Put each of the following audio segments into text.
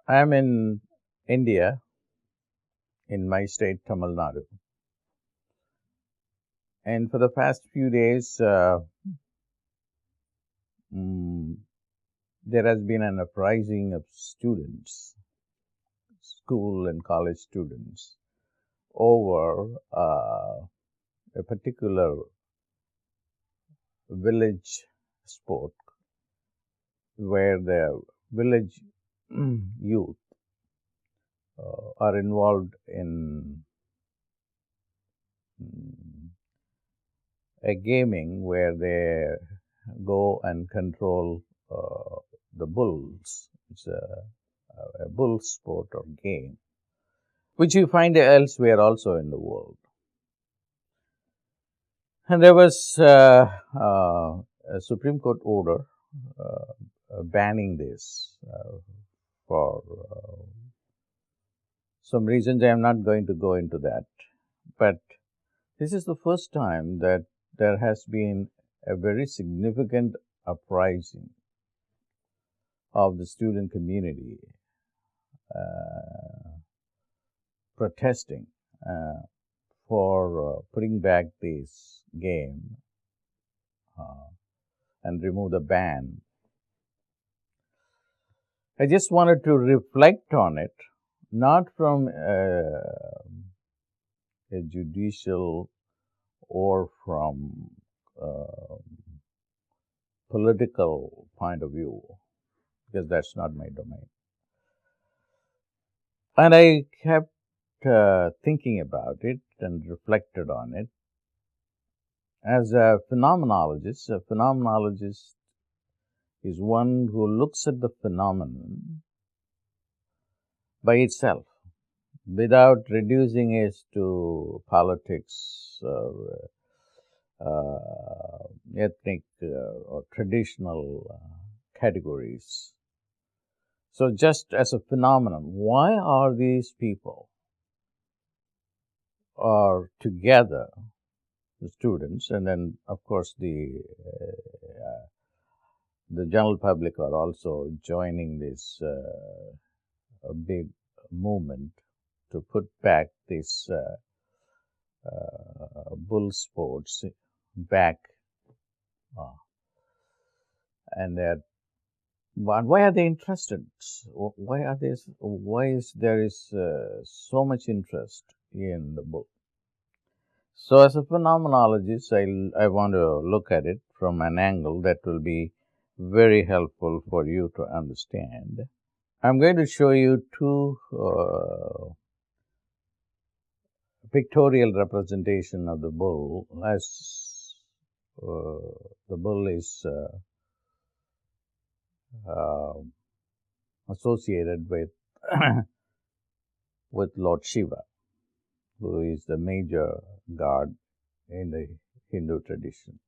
I am in India, in my state, Tamil Nadu. And for the past few days, mm, there has been an uprising of students, school and college students, over a particular village sport where the village youth are involved in a gaming where they go and control the bulls. It's a bull sport or game, which you find elsewhere also in the world. And there was a Supreme Court order banning this for some reasons. I am not going to go into that, but this is the first time that there has been a very significant uprising of the student community protesting for putting back this game and remove the ban. I just wanted to reflect on it, not from a judicial or from political point of view, because that's not my domain. And I kept thinking about it and reflected on it. As a phenomenologist is one who looks at the phenomenon by itself, without reducing it to politics or ethnic or traditional categories. So just as a phenomenon, why are these people are together, the students, and then of course the general public are also joining this big movement to put back this bull sports back, and they're why are they interested? Why are they? Why is there is so much interest in the bull? So, as a phenomenologist, I want to look at it from an angle that will be very helpful for you to understand. I'm going to show you two pictorial representation of the bull, as the bull is associated with with Lord Shiva, who is the major god in the Hindu tradition.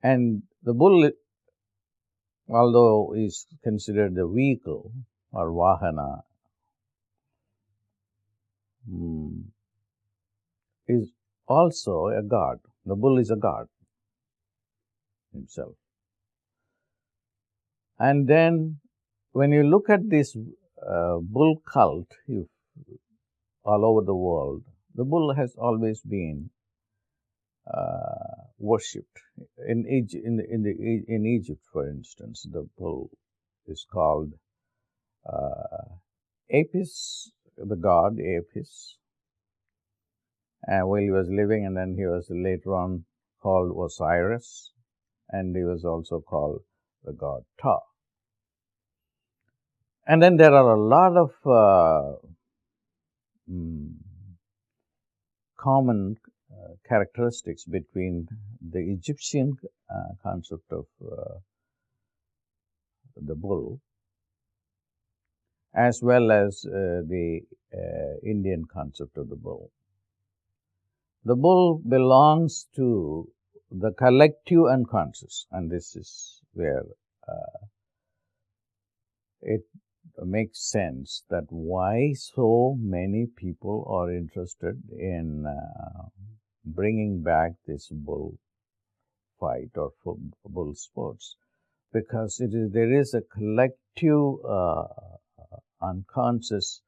And the bull, although is considered the vehicle or vahana, is also a god. The bull is a god himself. And then when you look at this bull cult all over the world, the bull has always been worshipped. In Egypt, for instance, the bull is called Apis, the god Apis, and while he was living, and then he was later on called Osiris, and he was also called the god Ptah. And then there are a lot of common characteristics between the Egyptian concept of the bull as well as the Indian concept of the bull. The bull belongs to the collective unconscious, and this is where it makes sense that why so many people are interested in bringing back this bull fight or bull sports, because there is a collective unconscious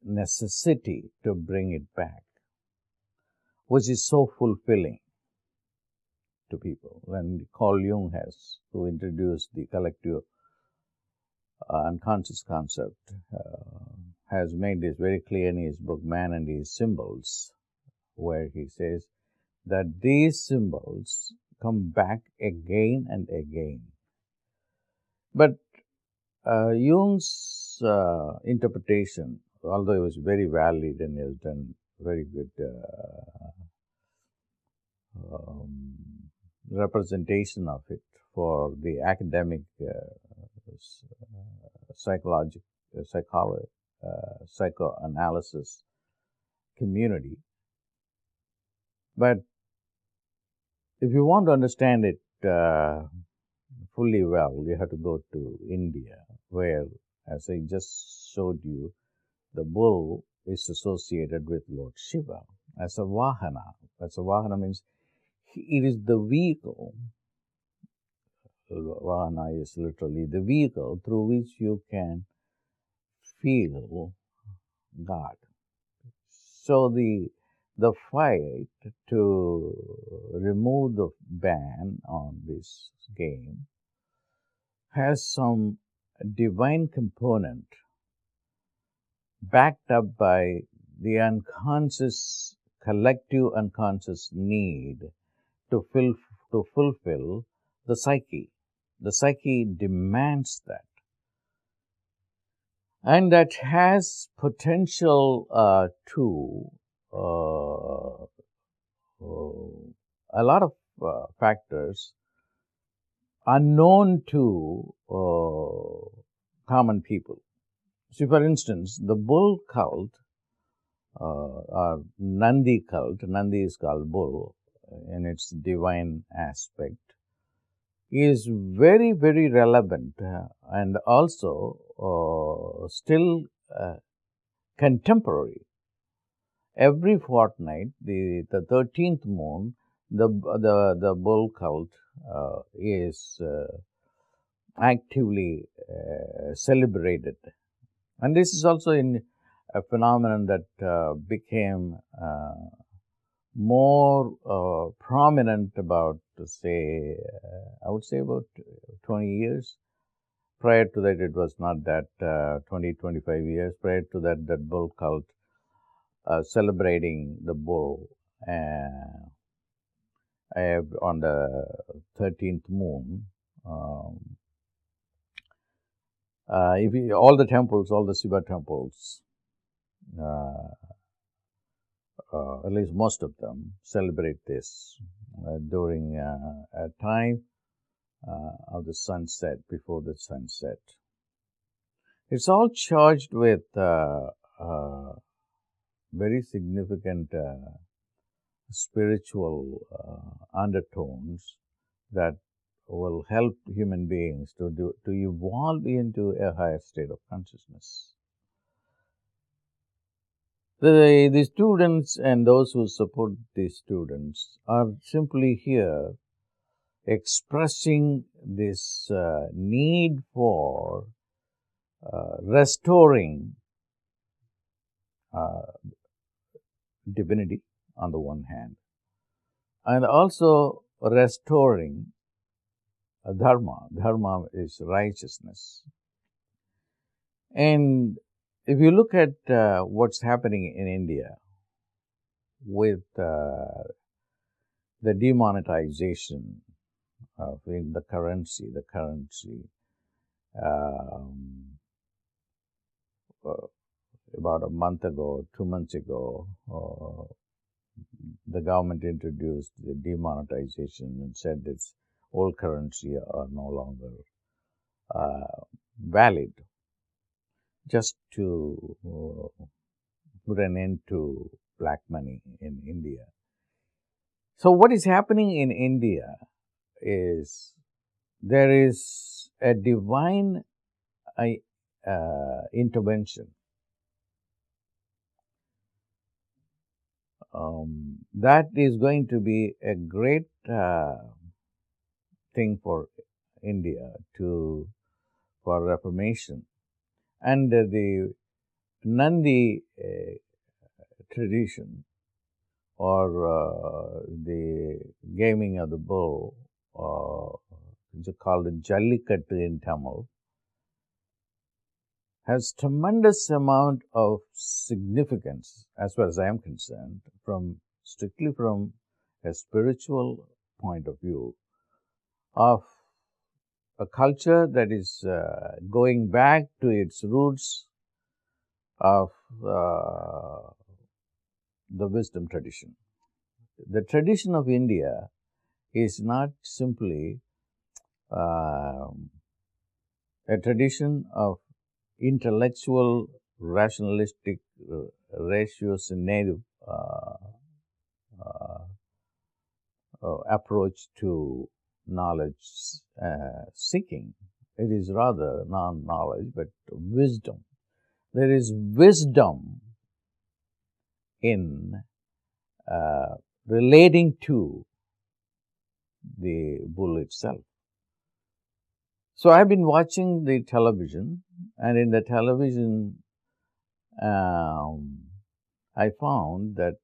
necessity to bring it back, which is so fulfilling to people. When Carl Jung who introduced the collective unconscious concept, has made this very clear in his book Man and His Symbols, where he says that these symbols come back again and again. But Jung's interpretation, although it was very valid and he has done very good representation of it for the academic psychoanalysis community. But if you want to understand it fully well, you have to go to India, where, as I just showed you, the bull is associated with Lord Shiva as a Vahana. As a Vahana means it is the vehicle. Vahana is literally the vehicle through which you can feel God. So the fight to remove the ban on this game has some divine component backed up by the unconscious, collective unconscious need to fulfill the psyche. The psyche demands that. And that has potential to a lot of factors unknown to common people. See, for instance, the bull cult or Nandi cult, Nandi is called bull in its divine aspect, is very, very relevant and also still contemporary. Every fortnight, the 13th moon, the bull cult is actively celebrated. And this is also a phenomenon that became more prominent about, say, I would say about 20 years. Prior to that, it was not that 20, 25 years. Prior to that, that bull cult celebrating the bull on the 13th moon. All the temples, all the Shiva temples, at least most of them, celebrate this during a time of the sunset, before the sunset. It's all charged with very significant spiritual undertones that will help human beings to evolve into a higher state of consciousness. The students and those who support these students are simply here expressing this need for restoring divinity on the one hand, and also restoring dharma. Dharma is righteousness. And if you look at what's happening in India with the demonetization of the currency, about a month ago, 2 months ago, the government introduced the demonetization and said that old currency are no longer valid, just to put an end to black money in India. So what is happening in India is there is a divine intervention that is going to be a great thing for India for Reformation. And the Nandi tradition, or the gaming of the bull, which is called Jallikattu in Tamil, has tremendous amount of significance, as far as I am concerned, strictly from a spiritual point of view, of a culture that is going back to its roots of the wisdom tradition. The tradition of India is not simply a tradition of intellectual, rationalistic, ratiocinate approach to knowledge seeking. It is rather not knowledge, but wisdom. There is wisdom in relating to the bull itself. So I've been watching the television, and in the television, I found that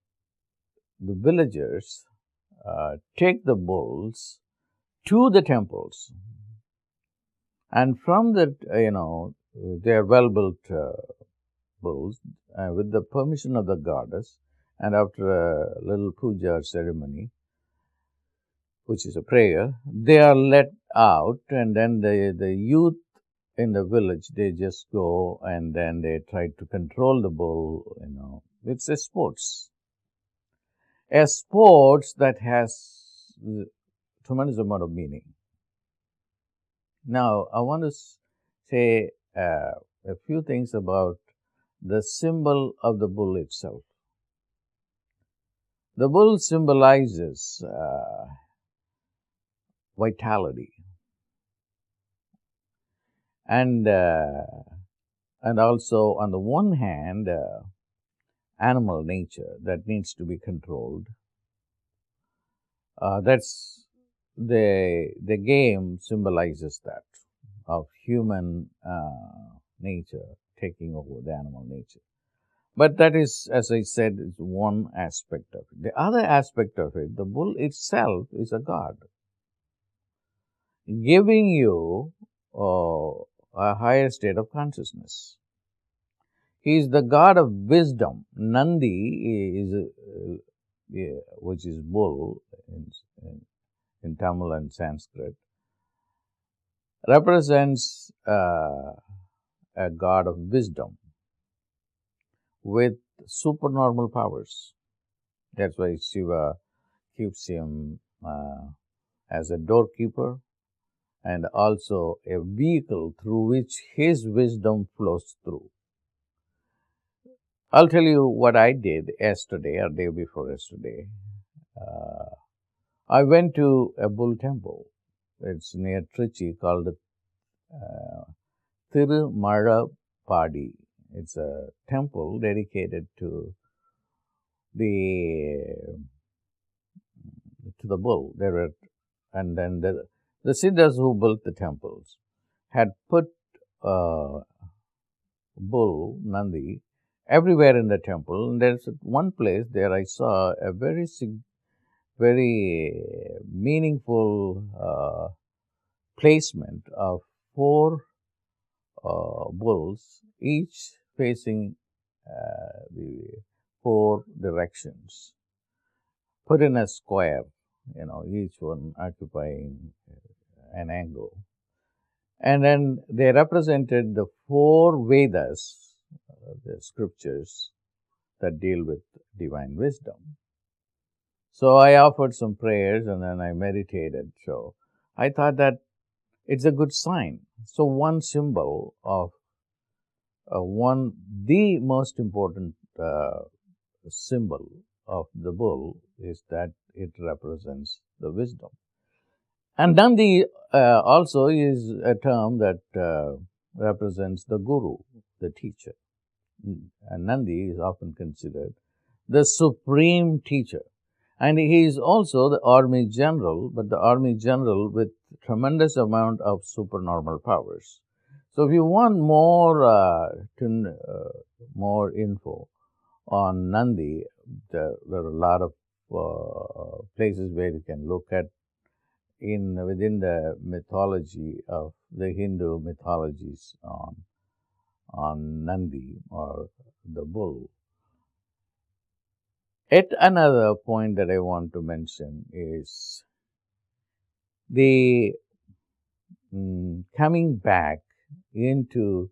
the villagers take the bulls to the temples, and from that, they are well-built bulls with the permission of the goddess, and after a little puja ceremony, which is a prayer, they are let out, and then the youth in the village, they just go and then they try to control the bull. It's a sports that has tremendous amount of meaning. Now, I want to say a few things about the symbol of the bull itself. The bull symbolizes vitality and also, on the one hand, animal nature that needs to be controlled. That's the game symbolizes that, of human nature taking over the animal nature. But that is, as I said, is one aspect of it. The other aspect of it, the bull itself is a god, giving you a higher state of consciousness. He is the god of wisdom. Nandi is, which is bull in Tamil and Sanskrit, represents a god of wisdom with supernormal powers. That's why Shiva keeps him as a doorkeeper and also a vehicle through which his wisdom flows through. I'll tell you what I did yesterday or day before yesterday. I went to a bull temple. It's near Trichy, called Thirumalapadi. It's a temple dedicated to the bull. And then the Siddhas who built the temples had put bull, Nandi, everywhere in the temple. And there's one place there I saw a very meaningful placement of 4 bulls, each facing the 4 directions, put in a square, each one occupying an angle. And then they represented the 4 Vedas, the scriptures that deal with divine wisdom. So I offered some prayers and then I meditated. So I thought that it's a good sign. So one symbol of the most important symbol of the bull is that it represents the wisdom. And Nandi also is a term that represents the guru, the teacher. And Nandi is often considered the supreme teacher. And he is also the army general, but the army general with tremendous amount of supernormal powers. So if you want more info on Nandi, there are a lot of places where you can look at within the mythology of the Hindu mythologies on Nandi or the bull. Yet another point that I want to mention is the coming back into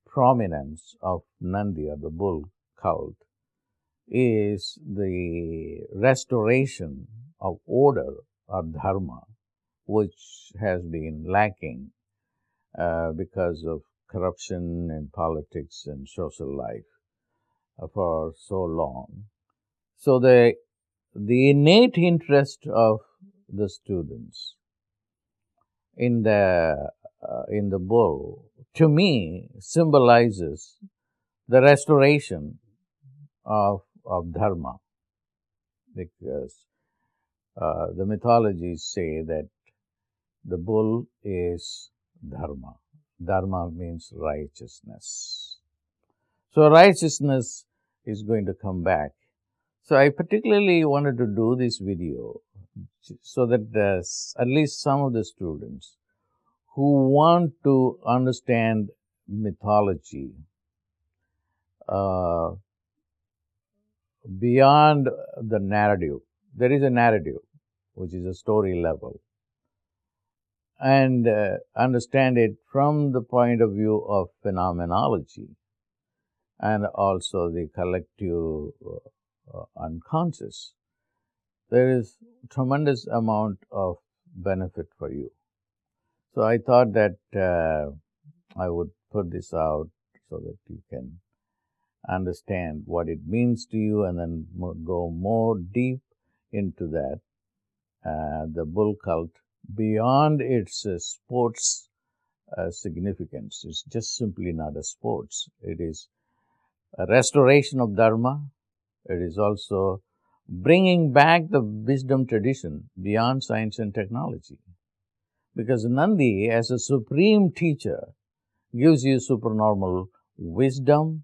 prominence of Nandi or the bull cult is the restoration of order or dharma, which has been lacking because of corruption in politics and social life for so long. So the innate interest of the students in the bull, to me, symbolizes the restoration of dharma, because the mythologies say that the bull is dharma. Dharma means righteousness. So righteousness is going to come back. So I particularly wanted to do this video so that at least some of the students who want to understand mythology beyond the narrative. There is a narrative, which is a story level, and understand it from the point of view of phenomenology and also the collective unconscious. There is tremendous amount of benefit for you. So I thought that I would put this out so that you can understand what it means to you, and then go more deep into that. The bull cult, beyond its sports significance, it's just simply not a sports. It is a restoration of dharma. It is also bringing back the wisdom tradition beyond science and technology. Because Nandi, as a supreme teacher, gives you supernormal wisdom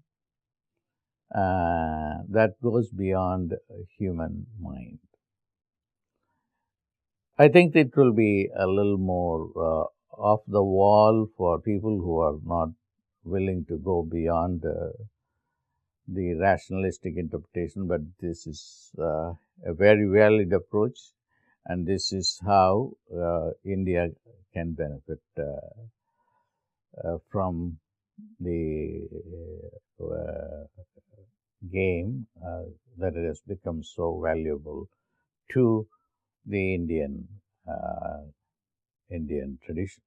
that goes beyond human mind. I think it will be a little more off the wall for people who are not willing to go beyond the rationalistic interpretation, but this is a very valid approach, and this is how India can benefit from the game that it has become so valuable to the Indian tradition.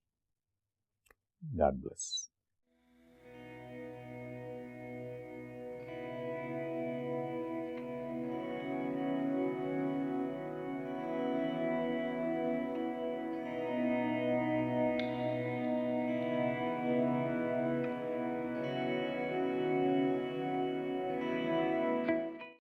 God bless.